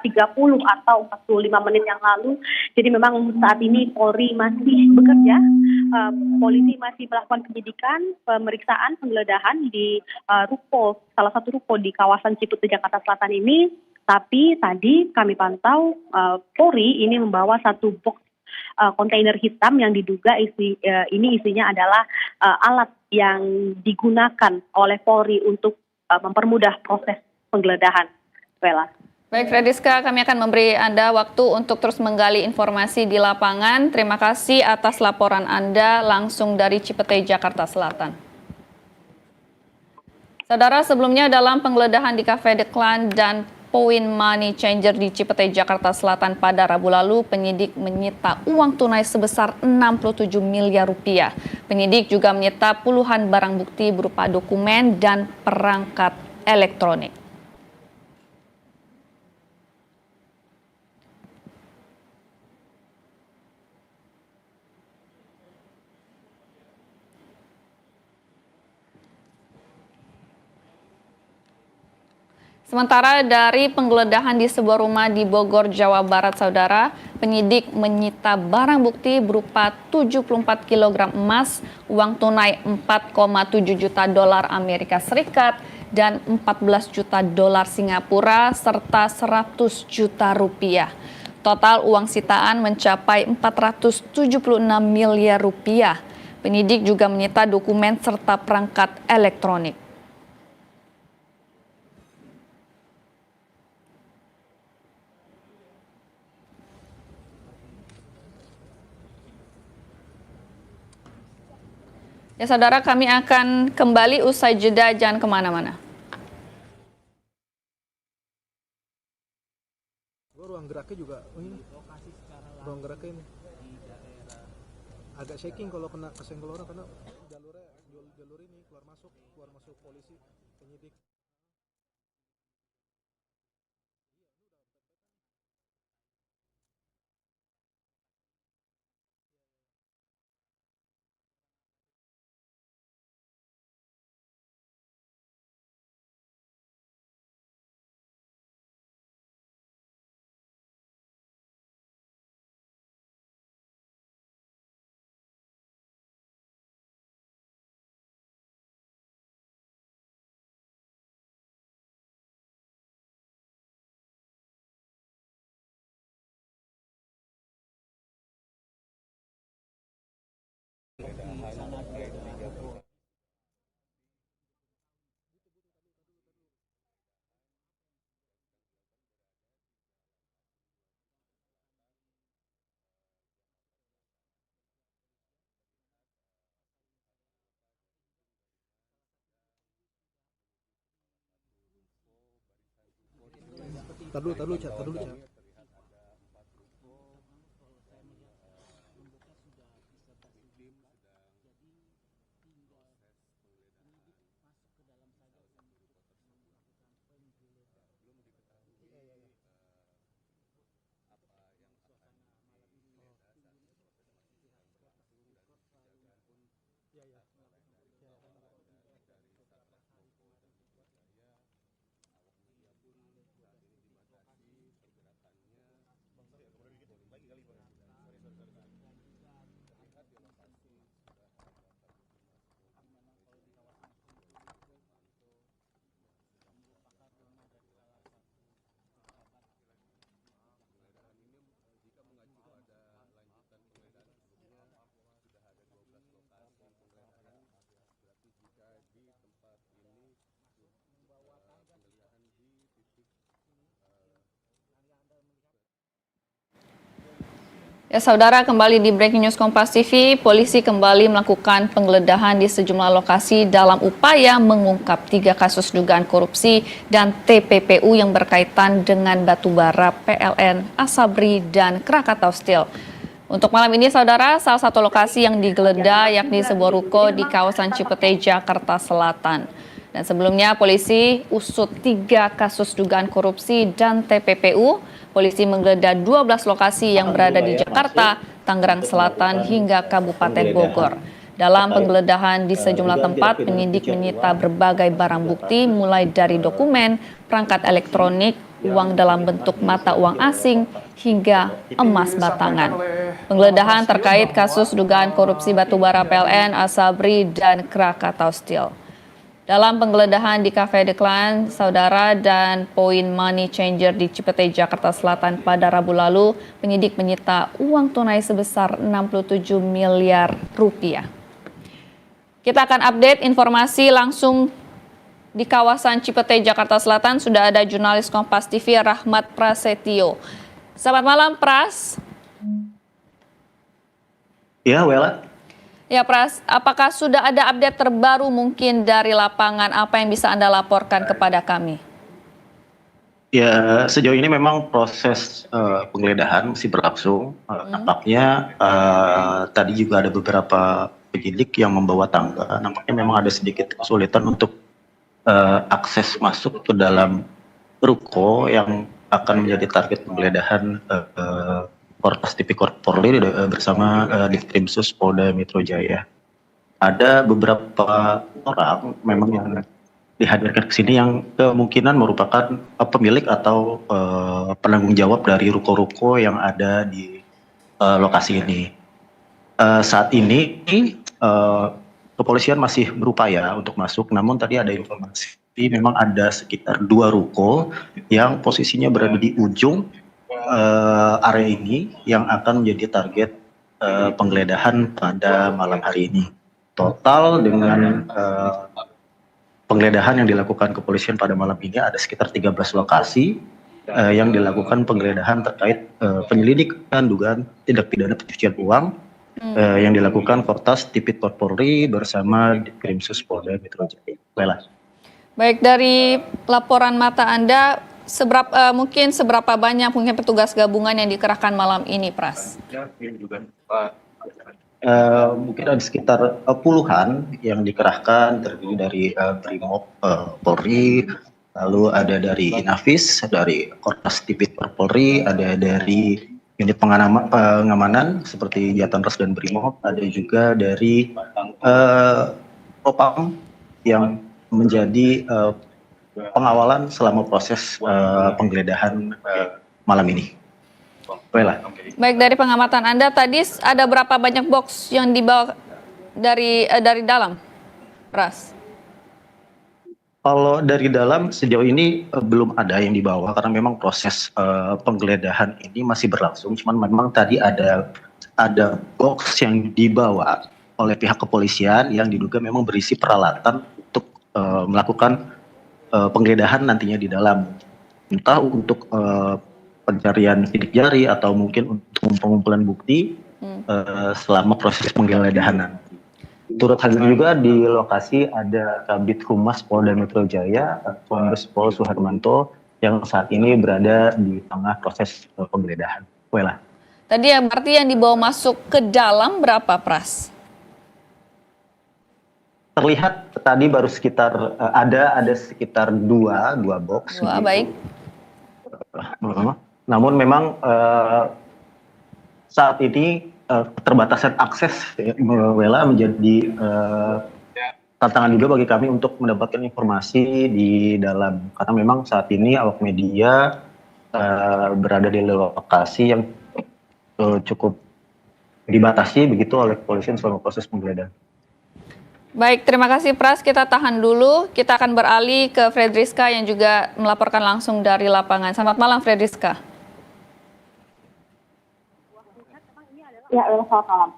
30 atau 45 menit yang lalu. Jadi memang saat ini Polri masih bekerja, polisi masih melakukan penyidikan, pemeriksaan, penggeledahan di salah satu ruko di kawasan Cipete Jakarta Selatan ini. Tapi tadi kami pantau Polri ini membawa satu box kontainer hitam yang diduga isinya adalah alat yang digunakan oleh Polri untuk mempermudah proses penggeledahan. Bella. Baik, Frediska, kami akan memberi Anda waktu untuk terus menggali informasi di lapangan. Terima kasih atas laporan Anda langsung dari Cipete, Jakarta Selatan. Saudara, sebelumnya dalam penggeledahan di Cafe The Clan dan Point Money Changer di Cipete, Jakarta Selatan pada Rabu lalu, penyidik menyita uang tunai sebesar 67 miliar rupiah. Penyidik juga menyita puluhan barang bukti berupa dokumen dan perangkat elektronik. Sementara dari penggeledahan di sebuah rumah di Bogor, Jawa Barat, saudara, penyidik menyita barang bukti berupa 74 kg emas, uang tunai 4,7 juta dolar Amerika Serikat, dan 14 juta dolar Singapura, serta 100 juta rupiah. Total uang sitaan mencapai 476 miliar rupiah. Penyidik juga menyita dokumen serta perangkat elektronik. Ya saudara, kami akan kembali usai jeda, jangan kemana-mana. Ruang geraknya juga, ini ruang geraknya ini agak shaking kalau kena kesenggol orang karena jalur ini keluar masuk polisi penyidik. Tar dulu, Cak. Ya saudara, kembali di Breaking News Kompas TV, polisi kembali melakukan penggeledahan di sejumlah lokasi dalam upaya mengungkap 3 kasus dugaan korupsi dan TPPU yang berkaitan dengan batubara, PLN, Asabri, dan Krakatau Steel. Untuk malam ini saudara, salah satu lokasi yang digeledah yakni sebuah ruko di kawasan Cipete, Jakarta Selatan. Dan sebelumnya polisi usut 3 kasus dugaan korupsi dan TPPU. Polisi menggeledah 12 lokasi yang berada di Jakarta, Tangerang Selatan hingga Kabupaten Bogor. Dalam penggeledahan di sejumlah tempat, penyidik menyita berbagai barang bukti mulai dari dokumen, perangkat elektronik, uang dalam bentuk mata uang asing, hingga emas batangan. Penggeledahan terkait kasus dugaan korupsi batubara PLN, Asabri, dan Krakatau Steel. Dalam penggeledahan di Cafe The Clan, Saudara, dan Point Money Changer di Cipete, Jakarta Selatan pada Rabu lalu, penyidik menyita uang tunai sebesar 67 miliar rupiah. Kita akan update informasi langsung di kawasan Cipete, Jakarta Selatan. Sudah ada jurnalis Kompas TV Rahmat Prasetyo. Selamat malam, Pras. Ya, Wela. Ya, Pras, apakah sudah ada update terbaru mungkin dari lapangan? Apa yang bisa Anda laporkan kepada kami? Ya, sejauh ini memang proses penggeledahan masih berlangsung. Nampaknya tadi juga ada beberapa penyidik yang membawa tangga. Nampaknya memang ada sedikit kesulitan untuk akses masuk ke dalam ruko yang akan menjadi target penggeledahan Korpas Tipikor Polri bersama Ditkrimsus Polda Metro Jaya. Ada beberapa orang memang yang dihadirkan ke sini yang kemungkinan merupakan pemilik atau penanggung jawab dari ruko-ruko yang ada di lokasi ini. Saat ini kepolisian masih berupaya untuk masuk, namun tadi ada informasi memang ada sekitar 2 ruko yang posisinya berada di ujung area ini yang akan menjadi target penggeledahan pada malam hari ini. Total dengan penggeledahan yang dilakukan kepolisian pada malam ini ada sekitar 13 lokasi yang dilakukan penggeledahan terkait penyelidikan dugaan tindak pidana pencucian uang yang dilakukan Kortas Tipikor Polri bersama Ditkrimsus Polda Metro Jaya. Lela. Baik, dari laporan mata Anda, seberapa banyak mungkin petugas gabungan yang dikerahkan malam ini, Pras? Mungkin ada sekitar puluhan yang dikerahkan, terdiri dari Brimob Polri, lalu ada dari Inavis, dari Korpas Tipikor Polri, ada dari unit pengamanan seperti Jatanras dan Brimob, ada juga dari Propam yang menjadi pengawalan selama proses penggeledahan malam ini. Baiklah. Baik, dari pengamatan Anda tadi ada berapa banyak box yang dibawa dari dalam, Pras? Kalau dari dalam sejauh ini belum ada yang dibawa karena memang proses penggeledahan ini masih berlangsung. Cuman memang tadi ada box yang dibawa oleh pihak kepolisian yang diduga memang berisi peralatan untuk melakukan penggeledahan nantinya di dalam, entah untuk pencarian sidik jari atau mungkin untuk pengumpulan bukti selama proses penggeledahan nanti. Turut hadir juga di lokasi ada Kabid Humas Polda Metro Jaya, Kombes Pol Suharmanto, yang saat ini berada di tengah proses penggeledahan. Wela. Tadi ya, berarti yang dibawa masuk ke dalam berapa, Pras? Terlihat tadi baru sekitar ada sekitar dua box. Wah, baik. Namun memang saat ini keterbatasan akses Wela menjadi tantangan juga bagi kami untuk mendapatkan informasi di dalam, karena memang saat ini awak media berada di lokasi yang cukup dibatasi begitu oleh kepolisian selama proses penggeledahan. Baik, terima kasih Pras. Kita tahan dulu. Kita akan beralih ke Fredriska yang juga melaporkan langsung dari lapangan. Selamat malam, Fredriska. Ya, selamat malam.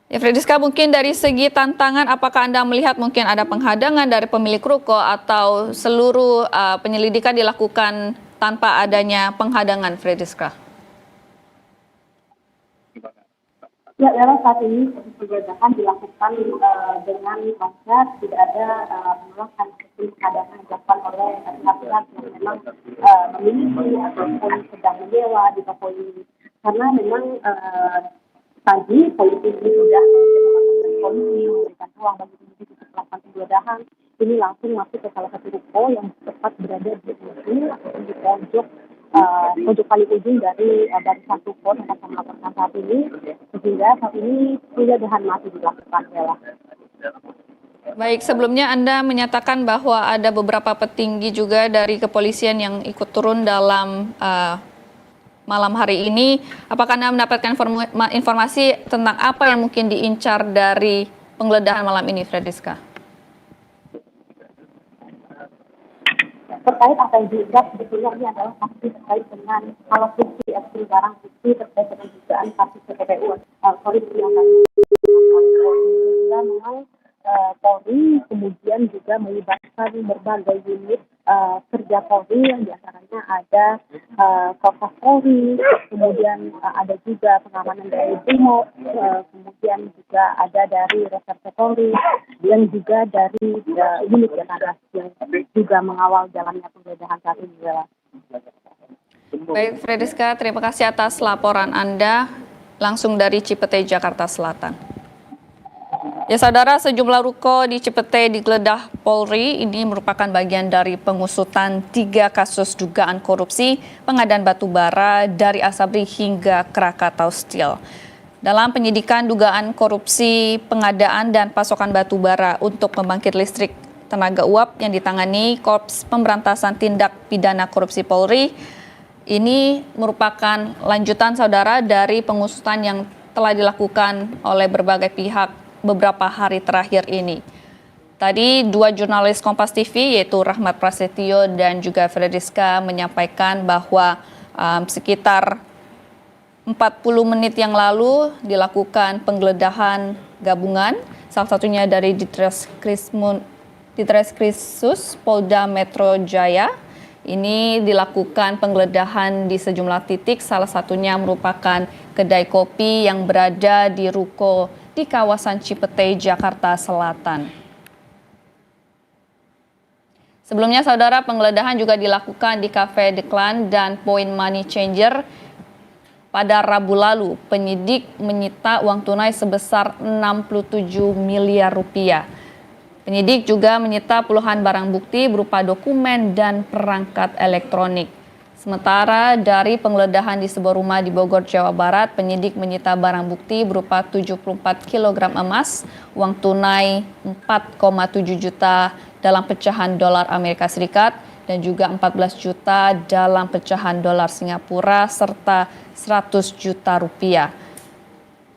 Ya, Fredriska, mungkin dari segi tantangan, apakah Anda melihat mungkin ada penghadangan dari pemilik ruko atau seluruh penyelidikan dilakukan tanpa adanya penghadangan, Fredriska? Ya, dalam saat ini penggeledahan dilakukan dengan konsep tidak ada penolakan penghadangan yang dilakukan oleh pihak-pihak yang memang memiliki ataupun sedang menyewa di toko ini. Karena memang tadi polisi ini sudah memberikan polisi memberikan ruang bagi penyidik untuk melakukan penggeledahan. Ini langsung masuk ke salah satu ruko yang tepat berada di ujung ataupun di pojok pojok paling ujung dari barisan support yang akan melakukan saat ini, sehingga saat ini penggeledahan masih dilakukan. Bella. Baik, sebelumnya Anda menyatakan bahwa ada beberapa petinggi juga dari kepolisian yang ikut turun dalam malam hari ini. Apakah Anda mendapatkan informasi tentang apa yang mungkin diincar dari penggeledahan malam ini, Frediska? Terkait apa yang diingat sebetulnya ini adalah saksi terkait dengan alat bukti ekstrim barang bukti terkait dengan dugaan kasus TPPU korupsi yang sehingga memang Polri kemudian juga melibatkan berbagai unit kerja Polri yang diantaranya ada Korps Polri, kemudian ada juga pengamanan dari Brimob, kemudian juga ada dari Reserse Polri, dan juga dari unit Jatah yang juga mengawal jalannya penggeledahan saat ini. Baik, Frediska, terima kasih atas laporan Anda langsung dari Cipete, Jakarta Selatan. Ya, saudara, sejumlah ruko di Cipete digeledah Polri. Ini merupakan bagian dari pengusutan 3 kasus dugaan korupsi pengadaan batu bara dari Asabri hingga Krakatau Steel. Dalam penyidikan dugaan korupsi pengadaan dan pasokan batu bara untuk pembangkit listrik tenaga uap yang ditangani Korps Pemberantasan Tindak Pidana Korupsi Polri, ini merupakan lanjutan, saudara, dari pengusutan yang telah dilakukan oleh berbagai pihak beberapa hari terakhir ini. Tadi 2 jurnalis Kompas TV yaitu Rahmat Prasetyo dan juga Frediska menyampaikan bahwa sekitar 40 menit yang lalu dilakukan penggeledahan gabungan, salah satunya dari Ditreskrisus Polda Metro Jaya. Ini dilakukan penggeledahan di sejumlah titik, salah satunya merupakan kedai kopi yang berada di ruko di kawasan Cipete, Jakarta Selatan. Sebelumnya, saudara, penggeledahan juga dilakukan di Cafe Declan dan Point Money Changer. Pada Rabu lalu, penyidik menyita uang tunai sebesar 67 miliar rupiah. Penyidik juga menyita puluhan barang bukti berupa dokumen dan perangkat elektronik. Sementara dari penggeledahan di sebuah rumah di Bogor, Jawa Barat, penyidik menyita barang bukti berupa 74 kg emas, uang tunai 4,7 juta dalam pecahan dolar Amerika Serikat, dan juga 14 juta dalam pecahan dolar Singapura, serta 100 juta rupiah.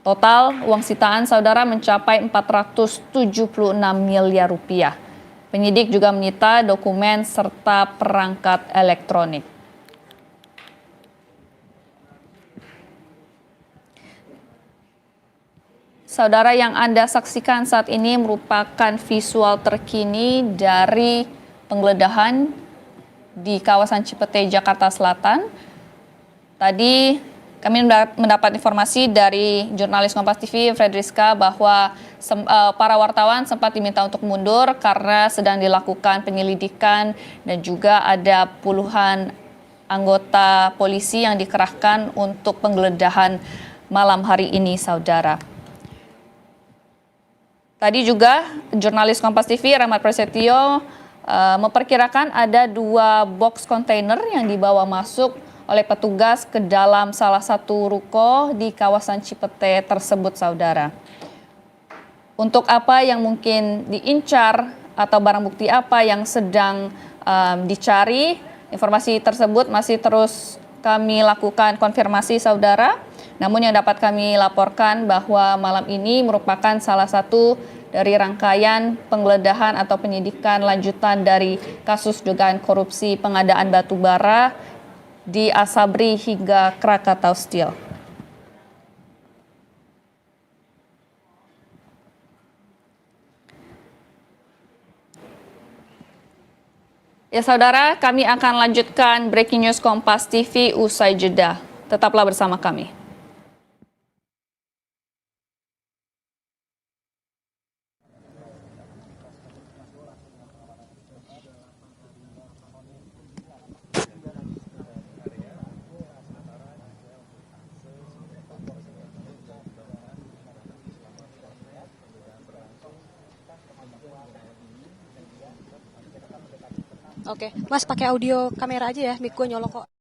Total uang sitaan, saudara, mencapai 476 miliar rupiah. Penyidik juga menyita dokumen serta perangkat elektronik. Saudara, yang Anda saksikan saat ini merupakan visual terkini dari penggeledahan di kawasan Cipete, Jakarta Selatan. Tadi kami mendapat informasi dari jurnalis Kompas TV, Frediska, bahwa para wartawan sempat diminta untuk mundur karena sedang dilakukan penyelidikan dan juga ada puluhan anggota polisi yang dikerahkan untuk penggeledahan malam hari ini, saudara. Tadi juga jurnalis Kompas TV, Rahmat Prasetyo, memperkirakan ada 2 box kontainer yang dibawa masuk oleh petugas ke dalam salah satu ruko di kawasan Cipete tersebut, saudara. Untuk apa yang mungkin diincar atau barang bukti apa yang sedang dicari, informasi tersebut masih terus kami lakukan konfirmasi, saudara. Namun yang dapat kami laporkan bahwa malam ini merupakan salah satu dari rangkaian penggeledahan atau penyidikan lanjutan dari kasus dugaan korupsi pengadaan batu bara di Asabri hingga Krakatau Steel. Ya, saudara, kami akan lanjutkan Breaking News Kompas TV usai jeda. Tetaplah bersama kami. Oke, Mas pakai audio kamera aja ya, mic gue nyolok kok.